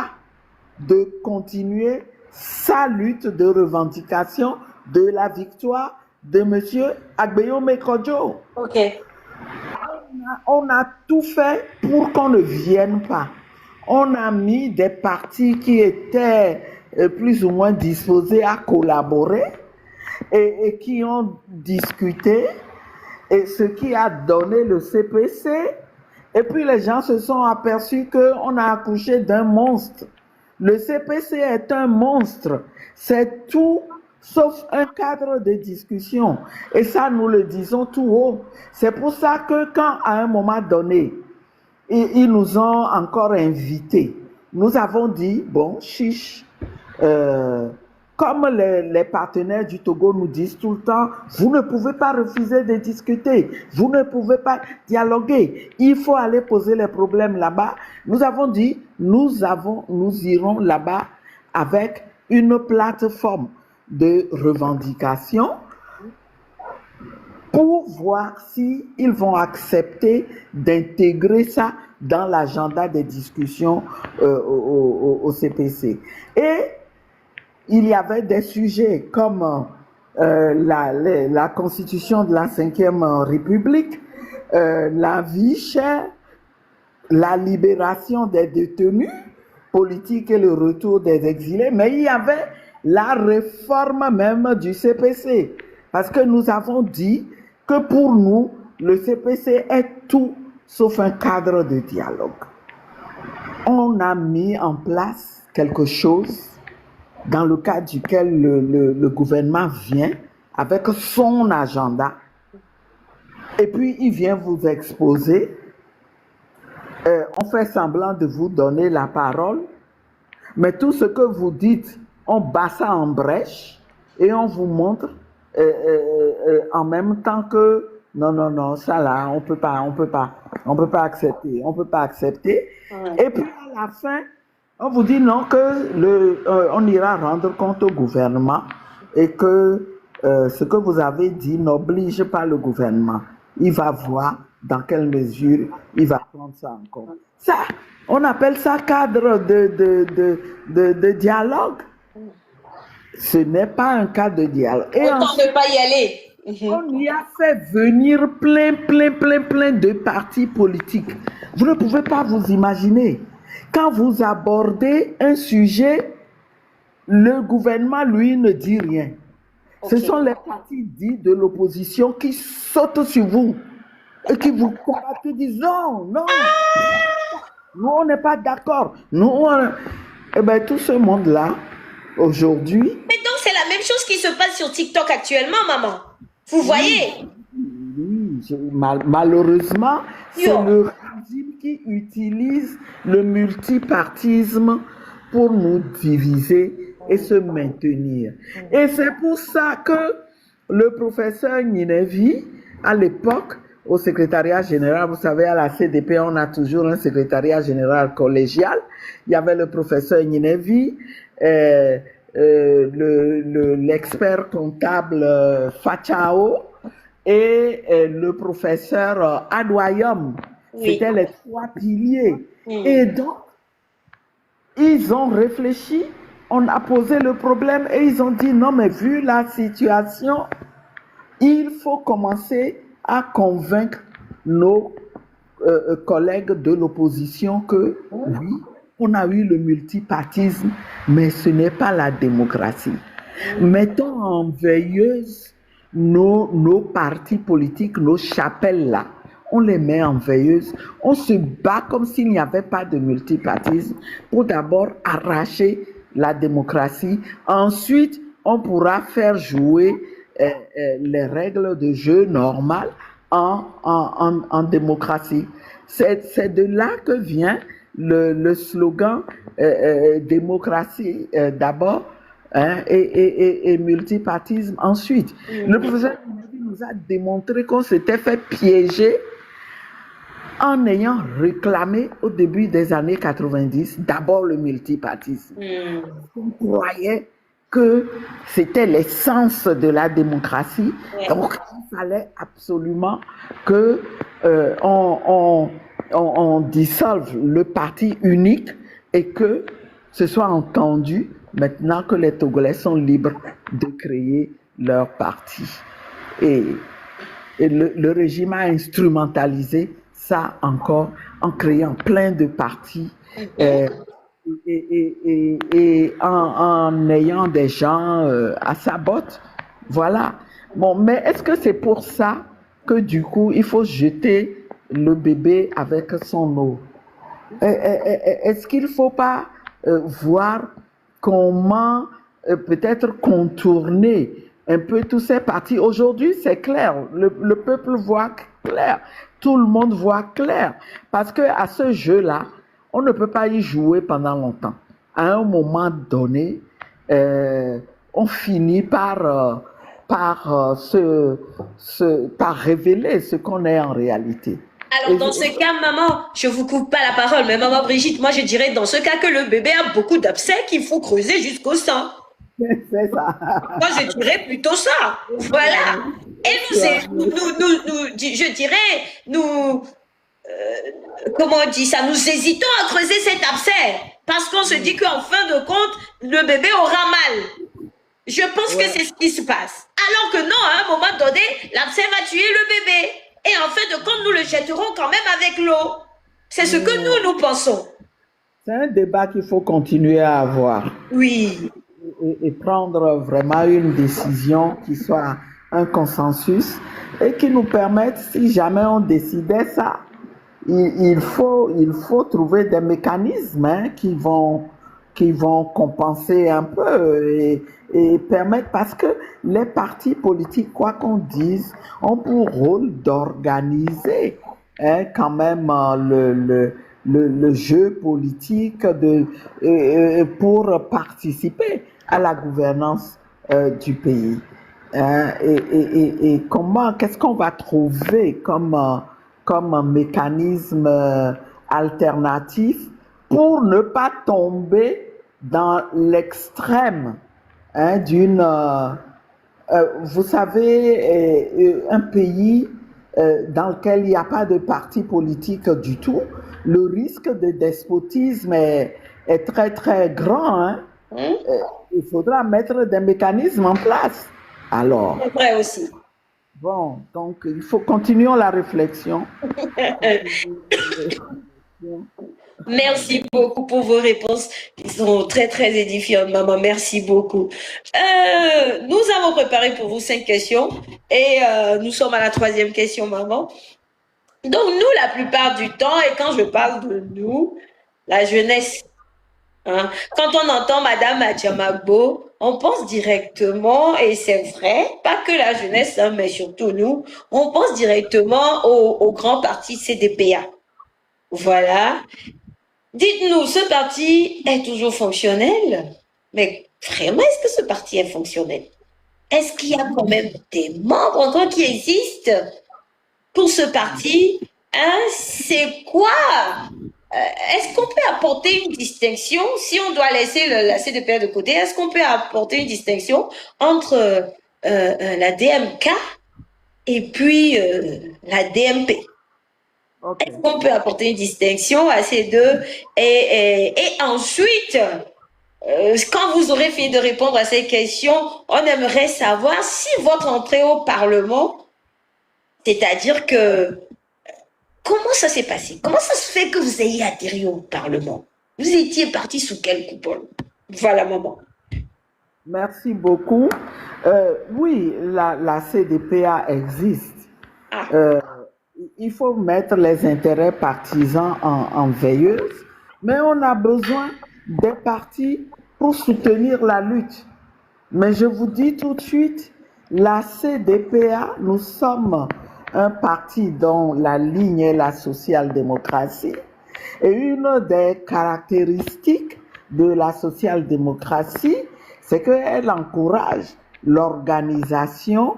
de continuer sa lutte de revendication de la victoire de M. Agbeyo Mekodjo. Ok. On a tout fait pour qu'on ne vienne pas. On a mis des partis qui étaient plus ou moins disposés à collaborer et qui ont discuté, et ce qui a donné le CPC. Et puis les gens se sont aperçus qu'on a accouché d'un monstre. Le CPC est un monstre. C'est tout sauf un cadre de discussion. Et ça, nous le disons tout haut. C'est pour ça que quand, à un moment donné, ils nous ont encore invités, nous avons dit, bon, chiche, comme les partenaires du Togo nous disent tout le temps, vous ne pouvez pas refuser de discuter, vous ne pouvez pas dialoguer, il faut aller poser les problèmes là-bas. Nous avons dit, nous irons là-bas avec une plateforme de revendication pour voir s'ils vont accepter d'intégrer ça dans l'agenda des discussions au CPC. Et il y avait des sujets comme la constitution de la 5e République, la vie chère, la libération des détenus politiques et le retour des exilés, mais il y avait la réforme même du CPC, parce que nous avons dit que pour nous, le CPC est tout sauf un cadre de dialogue. On a mis en place quelque chose dans le cadre duquel le gouvernement vient avec son agenda, et puis il vient vous exposer on fait semblant de vous donner la parole, mais tout ce que vous dites, on bat ça en brèche et on vous montre en même temps que non, non, non, ça là, on peut pas accepter, on peut pas accepter. Ouais. Et puis à la fin, on vous dit non que on ira rendre compte au gouvernement et que ce que vous avez dit n'oblige pas le gouvernement. Il va voir dans quelle mesure il va prendre ça en compte. Ça, on appelle ça cadre de dialogue. Ce n'est pas un cadre de dialogue. Et Autant ensuite, ne pas y aller. on y a fait venir plein de partis politiques. Vous ne pouvez pas vous imaginer. Quand vous abordez un sujet, le gouvernement, lui, ne dit rien. Ce Ok. sont les partis dits de l'opposition qui sautent sur vous et qui vous combattent, qui disent non, non, nous on n'est pas d'accord. Eh bien, tout ce monde-là, aujourd'hui, Mais donc, c'est la même chose qui se passe sur TikTok actuellement, maman. Vous voyez? oui, malheureusement, c'est Yo. le régime qui utilise le multipartisme pour nous diviser et se maintenir. Et c'est pour ça que le professeur Ninevi, à l'époque, au secrétariat général, vous savez, à la CDP, on a toujours un secrétariat général collégial. Il y avait le professeur Ninevi, l'expert comptable Fachao et le professeur Adwayom. Oui. C'était les trois piliers. Mm. Et donc, ils ont réfléchi, on a posé le problème et ils ont dit non, mais vu la situation, il faut commencer à convaincre nos collègues de l'opposition que oui, on a eu le multipartisme, mais ce n'est pas la démocratie. Mettons en veilleuse nos partis politiques, nos chapelles là. On les met en veilleuse, on se bat comme s'il n'y avait pas de multipartisme pour d'abord arracher la démocratie. Ensuite, on pourra faire jouer les règles de jeu normales en démocratie. C'est de là que vient le slogan démocratie d'abord, hein, et multipartisme ensuite. Le professeur nous a démontré qu'on s'était fait piéger en ayant réclamé au début des années 90 d'abord le multipartisme. On croyait que c'était l'essence de la démocratie, donc il fallait absolument que on dissolve le parti unique et que ce soit entendu maintenant que les Togolais sont libres de créer leur parti. Et le régime a instrumentalisé ça encore en créant plein de partis et en ayant des gens à sa botte. Voilà. Bon, mais est-ce que c'est pour ça que du coup, il faut jeter le bébé avec son eau? Est-ce qu'il ne faut pas voir comment peut-être contourner un peu tous ces partis? Aujourd'hui, c'est clair. Le peuple voit clair. Tout le monde voit clair. Parce qu'à ce jeu-là, on ne peut pas y jouer pendant longtemps. À un moment donné, on finit par révéler ce qu'on est en réalité. Alors, dans ce cas, maman, je vous coupe pas la parole, mais maman Brigitte, moi je dirais dans ce cas que le bébé a beaucoup d'abcès qu'il faut creuser jusqu'au sang. C'est ça. Moi, je dirais plutôt ça. Voilà. Et je dirais, comment on dit ça, nous hésitons à creuser cet abcès parce qu'on se dit qu'en fin de compte, le bébé aura mal. Je pense que c'est ce qui se passe. Alors que non, à un moment donné, l'abcès va tuer le bébé. Et en fin de compte, nous le jetterons quand même avec l'eau. C'est ce que nous pensons. C'est un débat qu'il faut continuer à avoir. Oui. Et prendre vraiment une décision qui soit un consensus et qui nous permette, si jamais on décidait ça, il faut trouver des mécanismes qui vont compenser un peu et permettre, parce que les partis politiques, quoi qu'on dise, ont pour rôle d'organiser quand même le jeu politique pour participer à la gouvernance du pays. Hein, et comment, qu'est-ce qu'on va trouver comme un mécanisme alternatif pour ne pas tomber dans l'extrême, hein, vous savez, un pays dans lequel il n'y a pas de parti politique du tout, le risque de despotisme est très très grand. Hein. Il faudra mettre des mécanismes en place. Alors, C'est vrai aussi. bon, donc il faut continuer la réflexion. Merci beaucoup pour vos réponses. Ils sont très, très édifiantes, maman. Merci beaucoup. Nous avons préparé pour vous 5 questions et nous sommes à la 3e question, maman. Donc, nous, la plupart du temps, et quand je parle de nous, la jeunesse, hein, quand on entend Madame Adjamagbo, on pense directement, et c'est vrai, pas que la jeunesse, hein, mais surtout nous, on pense directement au grand parti CDPA. Voilà. Dites-nous, ce parti est toujours fonctionnel? Mais vraiment, est-ce que ce parti est fonctionnel? Est-ce qu'il y a quand même des membres encore qui existent pour ce parti? Hein, c'est quoi? Est-ce qu'on peut apporter une distinction, si on doit laisser la CDPA de côté, est-ce qu'on peut apporter une distinction entre la DMK et puis la DMP? Okay. Est-ce qu'on peut apporter une distinction à ces deux? Et ensuite, quand vous aurez fini de répondre à ces questions, on aimerait savoir si votre entrée au Parlement, c'est-à-dire que, comment ça s'est passé? Comment ça se fait que vous ayez atterri au Parlement? Vous étiez parti sous quelle coupole? Voilà, maman. Merci beaucoup. Oui, la CDPA existe. Il faut mettre les intérêts partisans en veilleuse, mais on a besoin des partis pour soutenir la lutte. Mais je vous dis tout de suite, la CDPA, nous sommes un parti dont la ligne est la social-démocratie, et une des caractéristiques de la social-démocratie, c'est qu'elle encourage l'organisation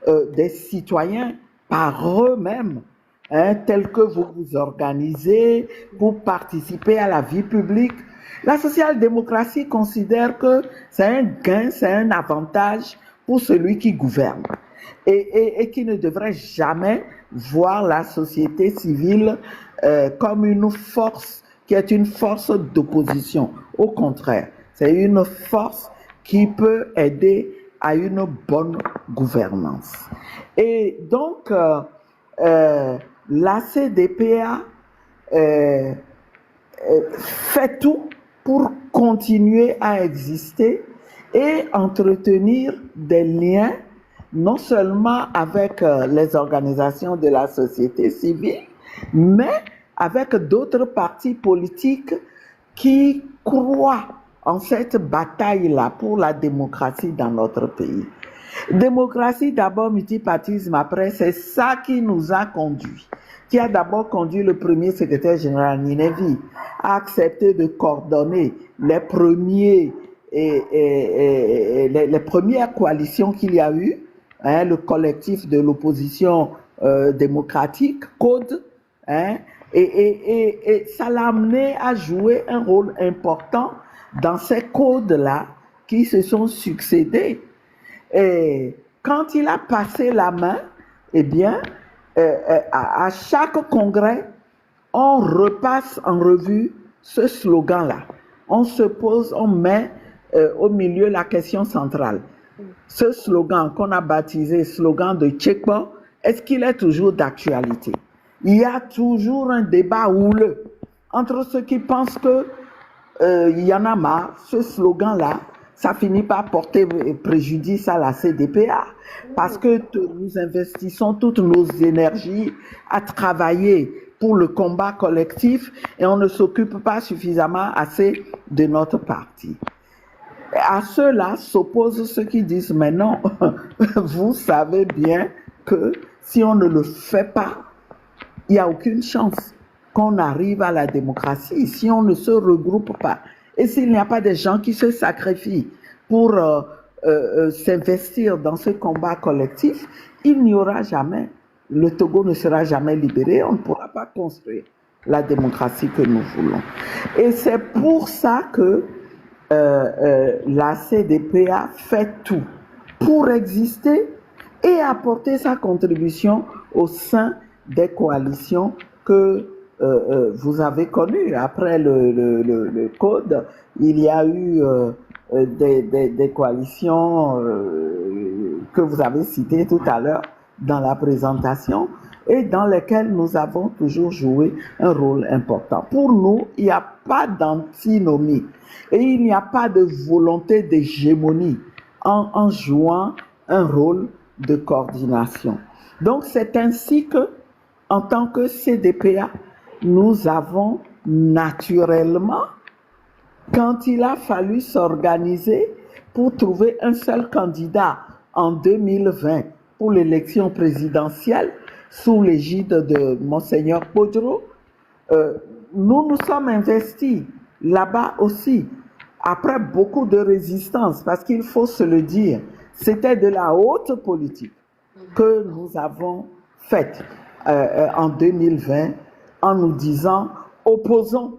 des citoyens par eux-mêmes, hein, tels que vous vous organisez pour participer à la vie publique. La social-démocratie considère que c'est un gain, c'est un avantage pour celui qui gouverne et qui ne devrait jamais voir la société civile comme une force qui est une force d'opposition. Au contraire, c'est une force qui peut aider à une bonne gouvernance. Et donc, la CDPA fait tout pour continuer à exister et entretenir des liens non seulement avec les organisations de la société civile, mais avec d'autres partis politiques qui croient en cette bataille-là pour la démocratie dans notre pays. Démocratie d'abord, multipartisme après, c'est ça qui nous a conduit, qui a d'abord conduit le premier secrétaire général Ninevi à accepter de coordonner les premières coalitions qu'il y a eu, hein, le collectif de l'opposition démocratique, CODE, hein, et ça l'a amené à jouer un rôle important dans ces codes-là qui se sont succédés. Et quand il a passé la main, eh bien, à chaque congrès, on repasse en revue ce slogan-là. On se pose, on met au milieu la question centrale. Ce slogan qu'on a baptisé slogan de Tchekpo, est-ce qu'il est toujours d'actualité? Il y a toujours un débat houleux entre ceux qui pensent que il y en a marre, ce slogan-là, ça finit par porter préjudice à la CDPA parce que nous investissons toutes nos énergies à travailler pour le combat collectif et on ne s'occupe pas suffisamment assez de notre parti. À cela s'opposent ceux qui disent mais non, vous savez bien que si on ne le fait pas, il n'y a aucune chance. qu'on arrive à la démocratie si on ne se regroupe pas. Et s'il n'y a pas des gens qui se sacrifient pour s'investir dans ce combat collectif, il n'y aura jamais, le Togo ne sera jamais libéré, on ne pourra pas construire la démocratie que nous voulons. Et c'est pour ça que la CDPA fait tout pour exister et apporter sa contribution au sein des coalitions que vous avez connues. Après le code, il y a eu des coalitions que vous avez citées tout à l'heure dans la présentation et dans lesquelles nous avons toujours joué un rôle important. Pour nous, il n'y a pas d'antinomie et il n'y a pas de volonté d'hégémonie en jouant un rôle de coordination. Donc c'est ainsi que, en tant que CDPA, nous avons naturellement, quand il a fallu s'organiser pour trouver un seul candidat en 2020 pour l'élection présidentielle, sous l'égide de Monseigneur Podro, nous nous sommes investis là-bas aussi, après beaucoup de résistance, parce qu'il faut se le dire, c'était de la haute politique que nous avons faite en 2020 en nous disant, opposons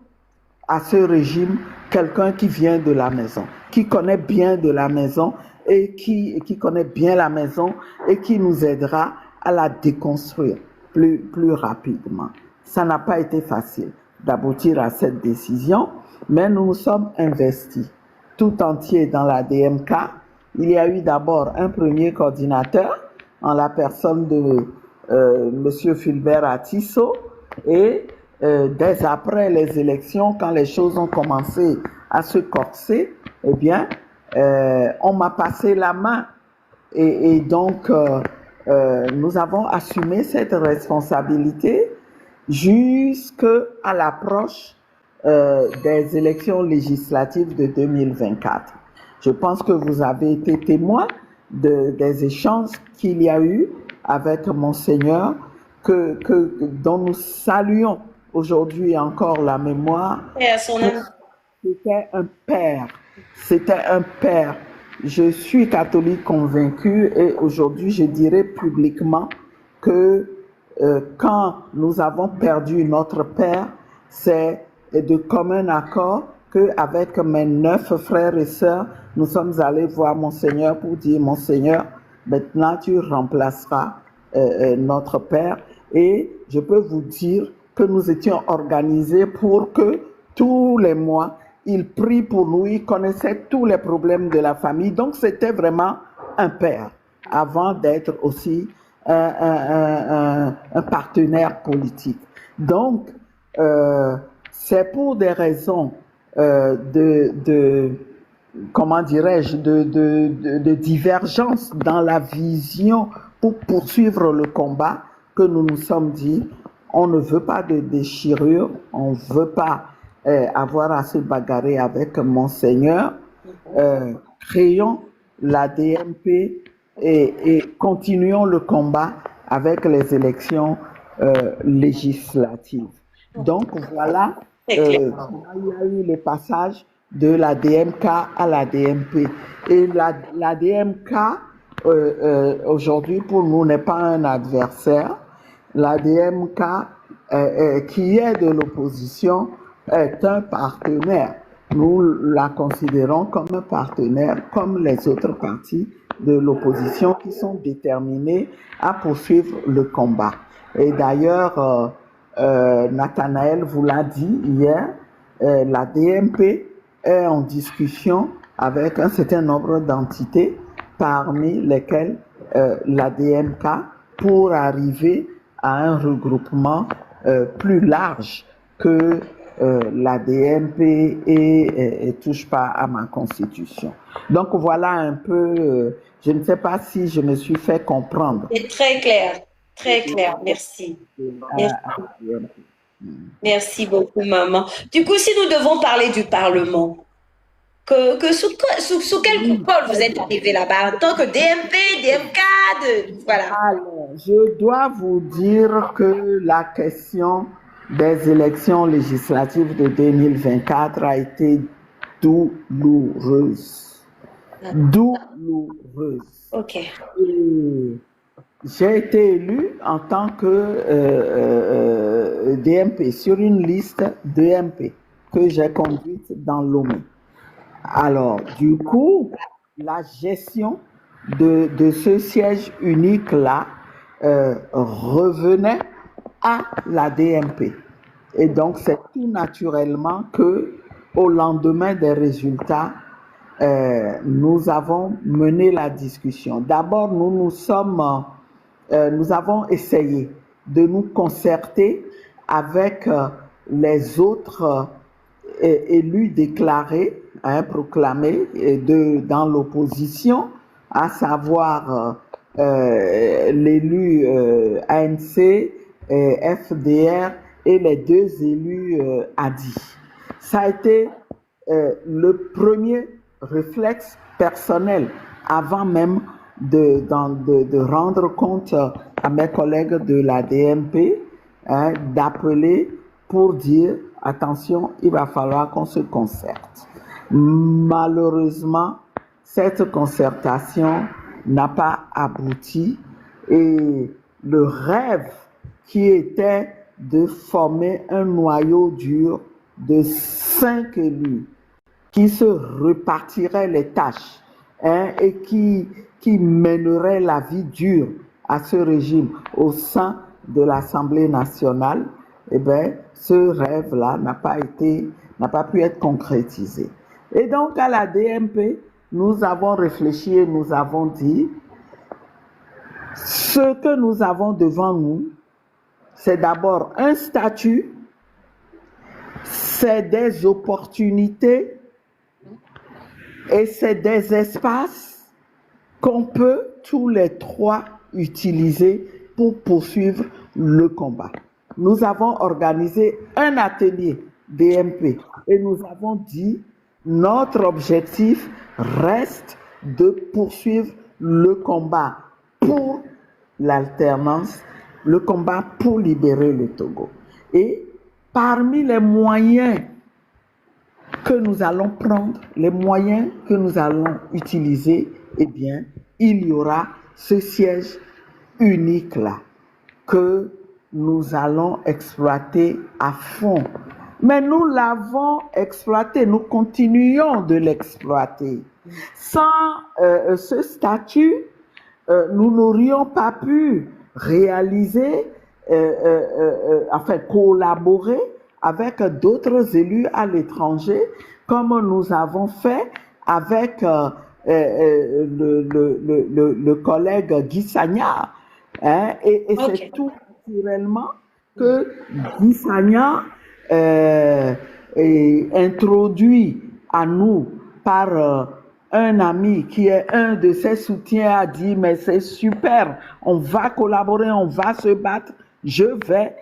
à ce régime quelqu'un qui vient de la maison, qui connaît bien de la maison et qui connaît bien la maison et qui nous aidera à la déconstruire plus rapidement. Ça n'a pas été facile d'aboutir à cette décision, mais nous nous sommes investis tout entier dans la DMK. Il y a eu d'abord un premier coordinateur en la personne de M. Fulbert Atisso et dès après les élections, quand les choses ont commencé à se corser, eh bien, on m'a passé la main et donc nous avons assumé cette responsabilité jusqu'à l'approche des élections législatives de 2024. Je pense que vous avez été témoin des échanges qu'il y a eu avec Monseigneur, dont nous saluons aujourd'hui encore la mémoire. C'était un père. C'était un père. Je suis catholique convaincu et aujourd'hui je dirais publiquement que quand nous avons perdu notre père, c'est de commun accord qu'avec mes 9 frères et sœurs, nous sommes allés voir Monseigneur pour dire, Monseigneur, maintenant tu remplaceras notre père. Et je peux vous dire que nous étions organisés pour que tous les mois, il prie pour nous, il connaissait tous les problèmes de la famille. Donc c'était vraiment un père avant d'être aussi un partenaire politique. Donc, c'est pour des raisons comment dirais-je, de divergence dans la vision pour poursuivre le combat que nous nous sommes dit, on ne veut pas de déchirure, on ne veut pas avoir à se bagarrer avec Monseigneur, créons la DMP et continuons le combat avec les élections législatives. Donc voilà, il y a eu les passages de la DMK à la DMP. Et la DMK, aujourd'hui, pour nous, n'est pas un adversaire. La DMK, qui est de l'opposition, est un partenaire. Nous la considérons comme un partenaire, comme les autres partis de l'opposition qui sont déterminés à poursuivre le combat. Et d'ailleurs, Nathanaël vous l'a dit hier, la DMP est en discussion avec un certain nombre d'entités, parmi lesquelles la DMK, pour arriver à un regroupement plus large que la DMP et touche pas à ma constitution. Donc voilà un peu, je ne sais pas si je me suis fait comprendre. C'est très clair, merci. Merci beaucoup, maman. Du coup, si nous devons parler du Parlement, sous quelle coupole vous êtes arrivé là-bas en tant que DMP, DMK, voilà. Alors, je dois vous dire que la question des élections législatives de 2024 a été douloureuse. Douloureuse. Ok. Et j'ai été élu en tant que DMP, sur une liste DMP que j'ai conduite dans Lomé. Alors, du coup, la gestion de ce siège unique-là revenait à la DMP. Et donc, c'est tout naturellement que, au lendemain des résultats, nous avons mené la discussion. D'abord, nous avons essayé de nous concerter avec les autres élus déclarés, proclamés dans l'opposition, à savoir l'élu ANC, FDR et les deux élus ADI. Ça a été le premier réflexe personnel avant même de rendre compte à mes collègues de la DMP, d'appeler pour dire attention, il va falloir qu'on se concerte. Malheureusement, cette concertation n'a pas abouti et le rêve qui était de former un noyau dur de 5 élus qui se repartiraient les tâches et qui mèneraient la vie dure à ce régime au sein de l'Assemblée nationale, eh bien, ce rêve-là n'a pas pu être concrétisé. Et donc, à la DMP, nous avons réfléchi et nous avons dit, ce que nous avons devant nous, c'est d'abord un statut, c'est des opportunités et c'est des espaces qu'on peut tous les trois utiliser pour poursuivre le combat. Nous avons organisé un atelier DMP et nous avons dit notre objectif reste de poursuivre le combat pour l'alternance, le combat pour libérer le Togo. Et parmi les moyens que nous allons prendre, les moyens que nous allons utiliser, eh bien, il y aura ce siège unique-là que nous allons exploiter à fond. Mais nous l'avons exploité, nous continuons de l'exploiter. Sans ce statut, nous n'aurions pas pu réaliser, collaborer avec d'autres élus à l'étranger, comme nous avons fait avec le collègue Guy Sagna. Et okay. C'est tout naturellement que Guy Sagna est introduit à nous par un ami qui est un de ses soutiens, a dit mais c'est super, on va collaborer, on va se battre, je vais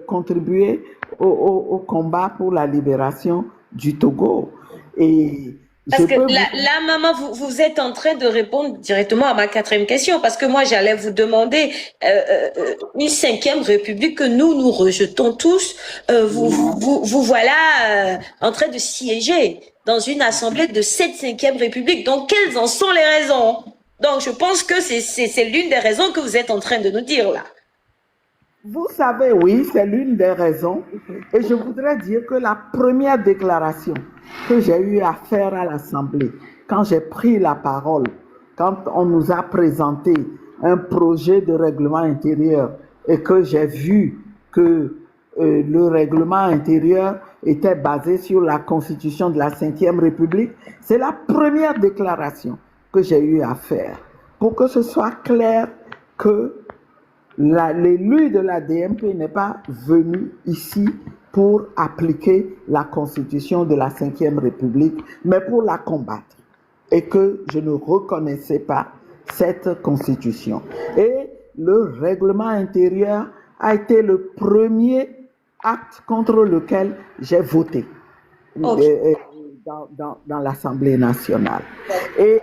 contribuer au combat pour la libération du Togo. Et parce que là, maman, vous êtes en train de répondre directement à ma quatrième question, parce que moi, j'allais vous demander une 5e république que nous rejetons tous. Vous voilà en train de siéger dans une assemblée de cette 5e république. Donc, quelles en sont les raisons? Donc, je pense que c'est l'une des raisons que vous êtes en train de nous dire là. Vous savez, oui, c'est l'une des raisons. Et je voudrais dire que la première déclaration que j'ai eu à faire à l'Assemblée, quand j'ai pris la parole, quand on nous a présenté un projet de règlement intérieur et que j'ai vu que le règlement intérieur était basé sur la Constitution de la 5e République, c'est la première déclaration que j'ai eu à faire pour que ce soit clair que l'élu de la DMP n'est pas venu ici pour appliquer la Constitution de la 5e République, mais pour la combattre. Et que je ne reconnaissais pas cette Constitution. Et le règlement intérieur a été le premier acte contre lequel j'ai voté dans l'Assemblée nationale. Et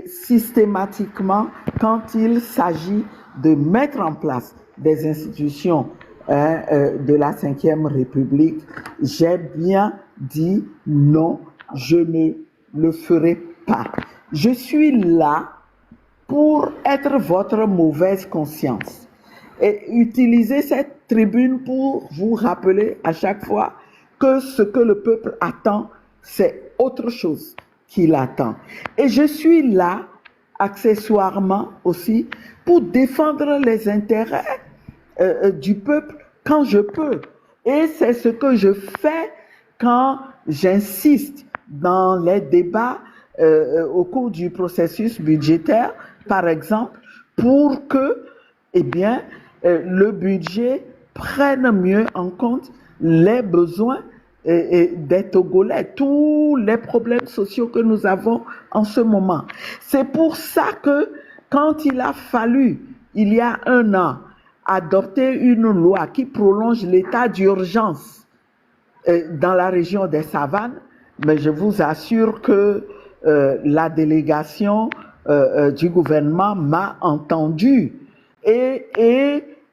systématiquement, quand il s'agit de mettre en place des institutions de la Ve République, j'ai bien dit non, je ne le ferai pas. Je suis là pour être votre mauvaise conscience et utiliser cette tribune pour vous rappeler à chaque fois que ce que le peuple attend, c'est autre chose qu'il attend. Et je suis là, accessoirement aussi, pour défendre les intérêts du peuple quand je peux. Et c'est ce que je fais quand j'insiste dans les débats au cours du processus budgétaire, par exemple, pour que, eh bien, le budget prenne mieux en compte les besoins des Togolais, tous les problèmes sociaux que nous avons en ce moment. C'est pour ça que quand il a fallu, il y a 1 an, adopter une loi qui prolonge l'état d'urgence dans la région des Savanes, mais je vous assure que la délégation du gouvernement m'a entendu. Et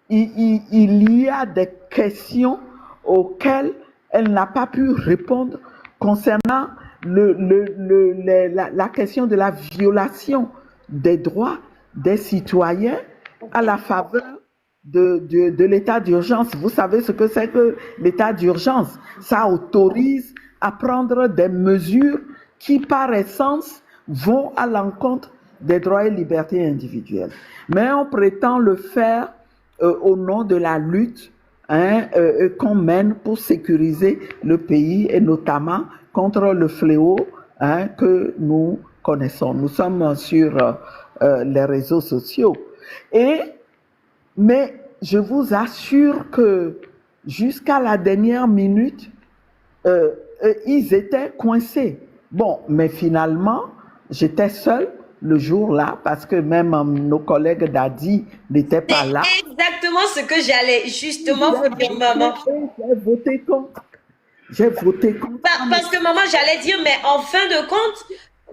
il y a des questions auxquelles elle n'a pas pu répondre concernant la question de la violation des droits des citoyens à la faveur de l'état d'urgence. Vous savez ce que c'est que l'état d'urgence? Ça autorise à prendre des mesures qui, par essence, vont à l'encontre des droits et libertés individuelles. Mais on prétend le faire au nom de la lutte qu'on mène pour sécuriser le pays et notamment contre le fléau que nous connaissons. Nous sommes sur les réseaux sociaux. Mais je vous assure que jusqu'à la dernière minute, ils étaient coincés. Bon, mais finalement, j'étais seule le jour-là parce que même nos collègues d'Adi n'étaient pas là. C'est exactement ce que j'allais justement vous dire, maman. J'ai voté contre. J'ai voté contre. Parce que maman, j'allais dire, mais en fin de compte,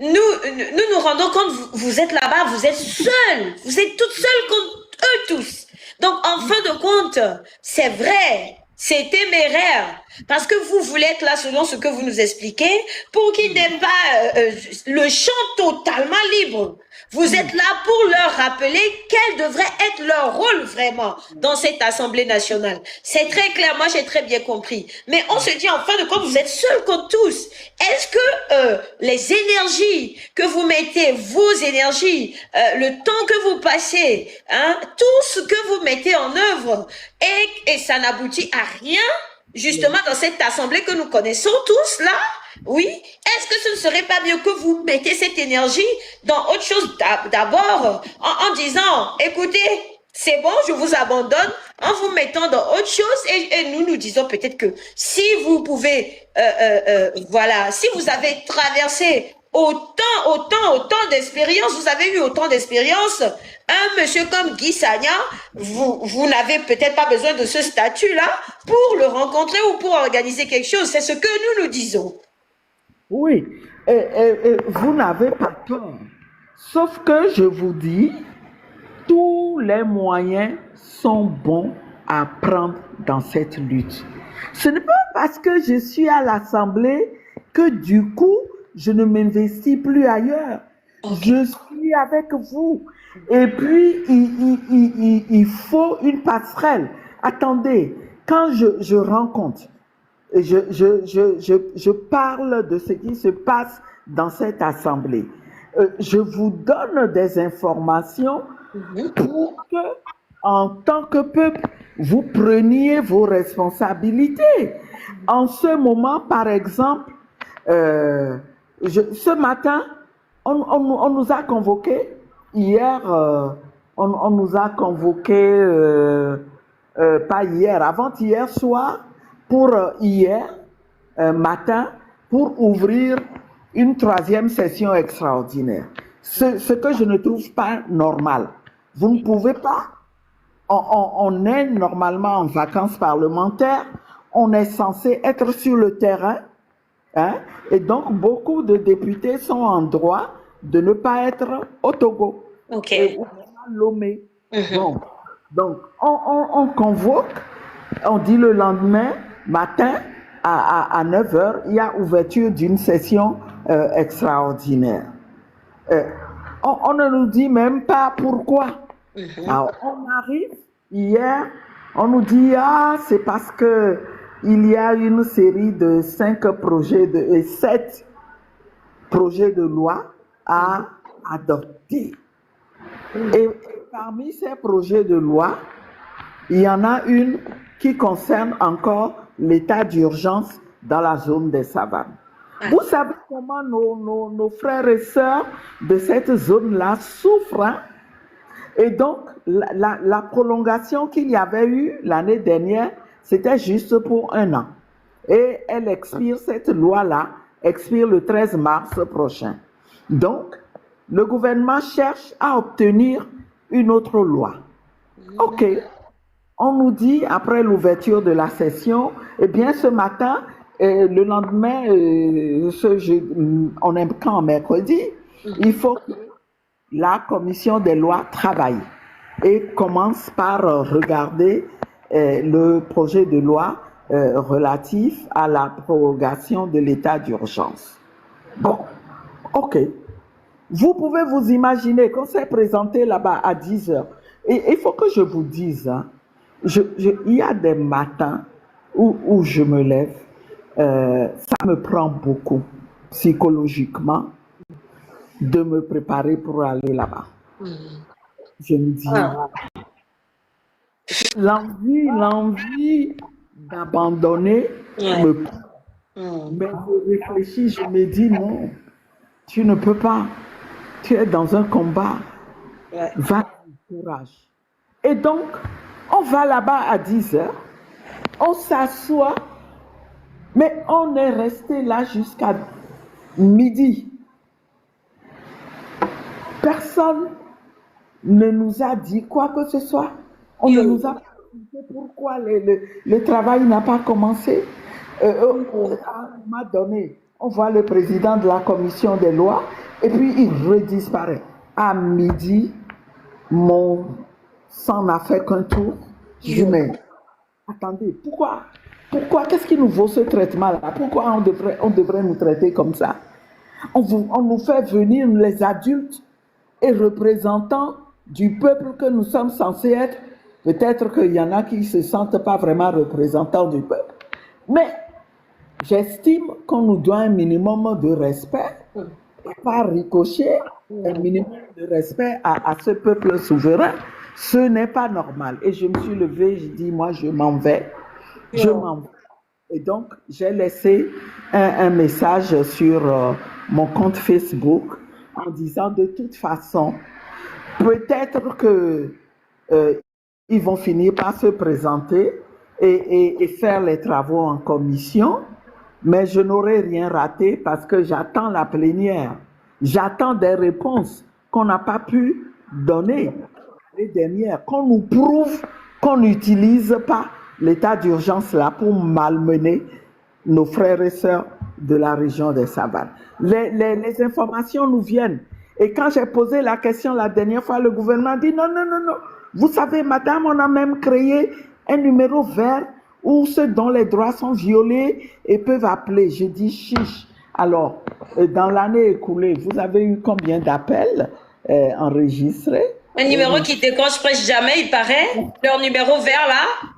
nous rendons compte, vous êtes là-bas, vous êtes seuls. Vous êtes toutes seules contre eux tous. Donc, en fin de compte, c'est vrai. C'est téméraire parce que vous voulez être là selon ce que vous nous expliquez pour qu'ils n'aient pas le champ totalement libre. Vous êtes là pour leur rappeler quel devrait être leur rôle vraiment dans cette Assemblée nationale. C'est très clair, moi j'ai très bien compris. Mais on se dit en fin de compte, vous êtes seuls contre tous. Est-ce que les énergies que vous mettez, vos énergies, le temps que vous passez, tout ce que vous mettez en œuvre, et ça n'aboutit à rien, justement dans cette Assemblée que nous connaissons tous là, oui, est-ce que ce ne serait pas mieux que vous mettez cette énergie dans autre chose d'abord en disant, écoutez, c'est bon, je vous abandonne, en vous mettant dans autre chose et nous disons peut-être que si vous pouvez, voilà, si vous avez traversé autant d'expérience, vous avez eu autant d'expérience, un monsieur comme Guy Sagna, vous n'avez peut-être pas besoin de ce statut-là pour le rencontrer ou pour organiser quelque chose. C'est ce que nous disons. Oui, vous n'avez pas tort. Sauf que je vous dis, tous les moyens sont bons à prendre dans cette lutte. Ce n'est pas parce que je suis à l'Assemblée que du coup, je ne m'investis plus ailleurs. Je suis avec vous. Et puis, il faut une passerelle. Attendez, quand je rencontre, je parle de ce qui se passe dans cette assemblée. Je vous donne des informations pour que, en tant que peuple, vous preniez vos responsabilités. En ce moment, par exemple, ce matin, on nous a convoqués. Hier, on nous a convoqués, pas hier, avant-hier soir, pour hier matin, pour ouvrir une 3e session extraordinaire. Ce que je ne trouve pas normal. Vous ne pouvez pas. On est normalement en vacances parlementaires. On est censé être sur le terrain. Et donc, beaucoup de députés sont en droit de ne pas être au Togo. OK. Et à Lomé. Donc, on convoque On dit le lendemain matin à 9 heures, il y a ouverture d'une session extraordinaire. On ne nous dit même pas pourquoi. Alors, on arrive hier, on nous dit c'est parce que il y a une série de 7 projets de loi à adopter. Et parmi ces projets de loi, il y en a une qui concerne encore l'état d'urgence dans la zone des savanes. Vous savez comment nos frères et sœurs de cette zone-là souffrent, hein? Et donc, la prolongation qu'il y avait eu l'année dernière, c'était juste pour 1 an. Et elle expire, cette loi-là, expire le 13 mars prochain. Donc, le gouvernement cherche à obtenir une autre loi. OK. On nous dit, après l'ouverture de la session, eh bien, ce matin, le lendemain, on est quand mercredi, il faut que la commission des lois travaille et commence par regarder le projet de loi relatif à la prorogation de l'état d'urgence. Bon, OK. Vous pouvez vous imaginer qu'on s'est présenté là-bas à 10 heures. Et il faut que je vous dise, hein, il y a des matins où je me lève, ça me prend beaucoup psychologiquement de me préparer pour aller là-bas. Je me dis, l'envie d'abandonner me prend. Mais je réfléchis, je me dis, non, tu ne peux pas. Tu es dans un combat. Va, courage. Et donc, on va là-bas à 10 heures, on s'assoit, mais on est resté là jusqu'à midi. Personne ne nous a dit quoi que ce soit. On ne nous a pas dit pourquoi le travail n'a pas commencé. À un moment donné, on voit le président de la commission des lois et puis il redisparaît. À midi, mon sang n'a fait qu'un tour. Je dis, mais attendez, pourquoi qu'est-ce qui nous vaut ce traitement-là? Pourquoi on devrait nous traiter comme ça? On nous fait venir les adultes et représentants du peuple que nous sommes censés être. Peut-être qu'il y en a qui ne se sentent pas vraiment représentants du peuple. Mais j'estime qu'on nous doit un minimum de respect, et pas ricocher, un minimum de respect à ce peuple souverain. Ce n'est pas normal. Et je me suis levée, je dis, moi, je m'en vais. Je m'en vais. Et donc, j'ai laissé un message sur mon compte Facebook en disant, de toute façon, peut-être que ils vont finir par se présenter et faire les travaux en commission, mais je n'aurai rien raté parce que j'attends la plénière. J'attends des réponses qu'on n'a pas pu donner les dernières, qu'on nous prouve qu'on n'utilise pas l'état d'urgence là pour malmener nos frères et sœurs de la région des savanes. Les informations nous viennent. Et quand j'ai posé la question la dernière fois, le gouvernement dit non. Vous savez, madame, on a même créé un numéro vert où ceux dont les droits sont violés et peuvent appeler. Je dis chiche. Alors, dans l'année écoulée, vous avez eu combien d'appels enregistrés? Un numéro qui décroche presque jamais, il paraît. Leur numéro vert là.